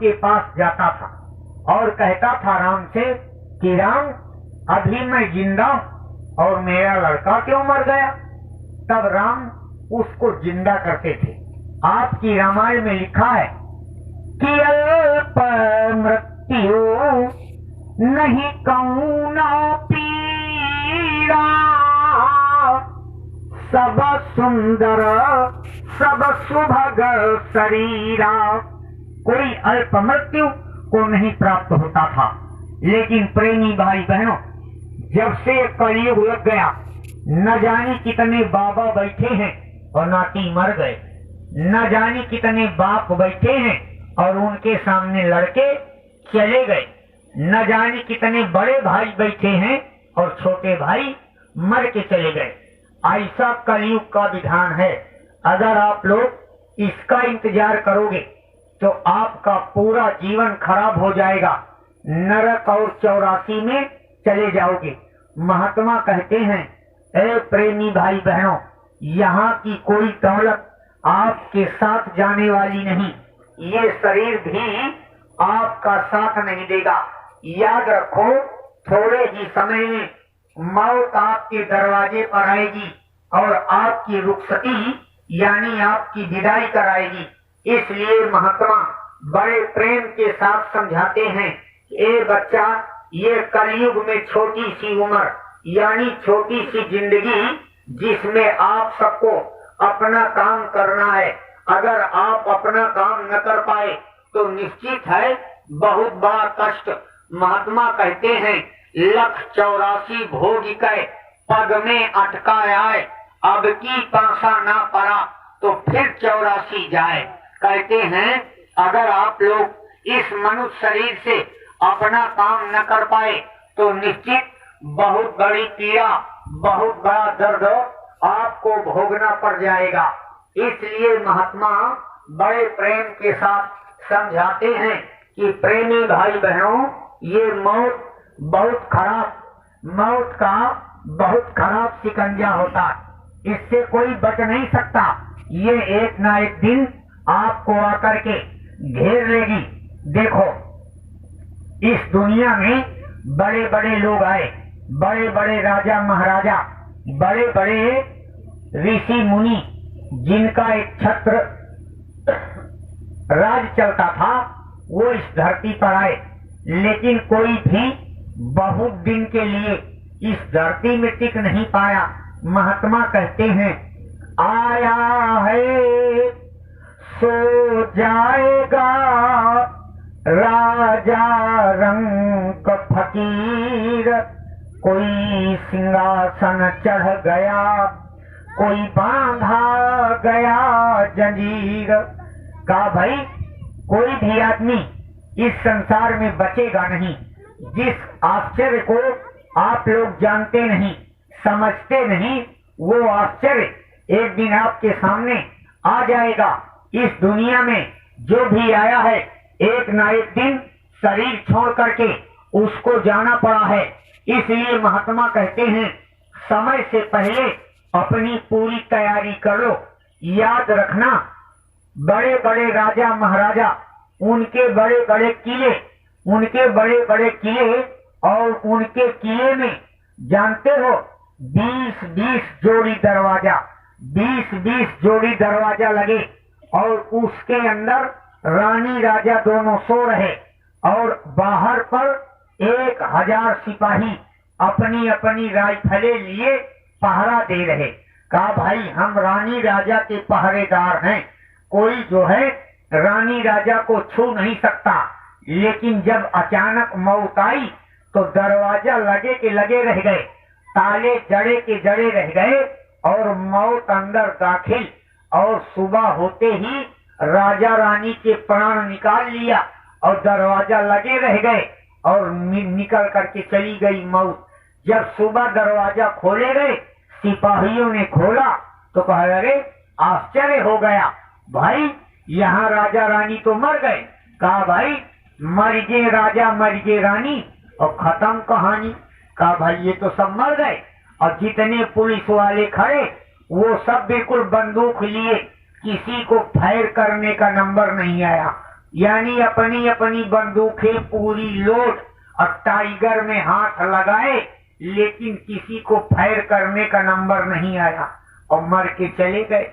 के पास जाता था और कहता था राम से कि राम, अभी मैं जिंदा हूं और मेरा लड़का क्यों मर गया। तब राम उसको जिंदा करते थे। आपकी रामायण में लिखा है कि अल्प मृत्यु नहीं कौनो पीड़ा, सब सुंदर सब सुभग शरीरा। कोई अल्प मृत्यु को नहीं प्राप्त होता था। लेकिन प्रेमी भाई बहनों, जब से कलयुग लग गया, न जाने कितने बाबा बैठे हैं और नाती मर गए, न जाने कितने बाप बैठे हैं और उनके सामने लड़के चले गए, न जाने कितने बड़े भाई बैठे हैं और छोटे भाई मर के चले गए। ऐसा कलयुग का विधान है। अगर आप लोग इसका इंतजार करोगे तो आपका पूरा जीवन खराब हो जाएगा, नरक और 84 में चले जाओगे। महात्मा कहते हैं, ए प्रेमी भाई बहनों, यहाँ की कोई दौलत आपके साथ जाने वाली नहीं, ये शरीर भी आपका साथ नहीं देगा। याद रखो, थोड़े ही समय में मौत आपके दरवाजे पर आएगी और आपकी रुखसती यानी आपकी विदाई कराएगी। इसलिए महात्मा बड़े प्रेम के साथ समझाते हैं, ए बच्चा, ये कलयुग में छोटी सी उम्र यानी छोटी सी जिंदगी, जिसमें आप सबको अपना काम करना है। अगर आप अपना काम न कर पाए तो निश्चित है बहुत बड़ा कष्ट। महात्मा कहते हैं, 184 भोग कै पग में अटका आए, अब की पासा ना पड़ा तो फिर 84 जाए। कहते हैं, अगर आप लोग इस मनुष्य शरीर से अपना काम न कर पाए तो निश्चित बहुत बड़ी पीड़ा, बहुत बड़ा दर्द आपको भोगना पड़ जाएगा। इसलिए महात्मा बड़े प्रेम के साथ समझाते हैं कि प्रेमी भाई बहनों, ये मौत का बहुत खराब शिकंजा होता है, इससे कोई बच नहीं सकता। ये एक ना एक दिन आपको आकर के घेर लेगी। देखो, इस दुनिया में बड़े बड़े लोग आए, बड़े बड़े राजा महाराजा, बड़े बड़े ऋषि मुनि, जिनका एक छत्र राज चलता था, वो इस धरती पर आए। लेकिन कोई भी बहुत दिन के लिए इस धरती में टिक नहीं पाया। महात्मा कहते हैं, आया है सो जाएगा राजा रंग फकीर, कोई सिंहासन चढ़ गया, कोई बांधा गया जंजीर। कहा भाई, कोई भी आदमी इस संसार में बचेगा नहीं। जिस आश्चर्य को आप लोग जानते नहीं, समझते नहीं, वो आश्चर्य एक दिन आपके सामने आ जाएगा। इस दुनिया में जो भी आया है, एक ना एक दिन शरीर छोड़ करके उसको जाना पड़ा है। इसलिए महात्मा कहते हैं, समय से पहले अपनी पूरी तैयारी कर लो। याद रखना, बड़े बड़े राजा महाराजा, उनके बड़े बड़े किले, और उनके किले में जानते हो 20-20 जोड़ी दरवाजा, 20-20 जोड़ी दरवाजा लगे और उसके अंदर रानी राजा दोनों सो रहे और बाहर पर 1000 सिपाही अपनी अपनी राइफलें लिए पहरा दे रहे। कहा भाई, हम रानी राजा के पहरेदार हैं, कोई जो है रानी राजा को छू नहीं सकता। लेकिन जब अचानक मौत आई तो दरवाजा लगे के लगे रह गए, ताले जड़े के जड़े रह गए और मौत अंदर दाखिल। और सुबह होते ही राजा रानी के प्राण निकाल लिया और दरवाजा लगे रह गए और निकल करके चली गई मौत। जब सुबह दरवाजा खोले गए, सिपाहियों ने खोला तो कहा, अरे आश्चर्य हो गया भाई, यहाँ राजा रानी तो मर गए। कहा भाई, मर गए राजा मर गए रानी और खत्म कहानी। कहा भाई, ये तो सब मर गए। और जितने पुलिस वाले खड़े वो सब बिल्कुल बंदूक लिए, किसी को फायर करने का नंबर नहीं आया। यानी अपनी अपनी बंदूकें पूरी लोड और टाइगर में हाथ लगाए, लेकिन किसी को फायर करने का नंबर नहीं आया और मर के चले गए।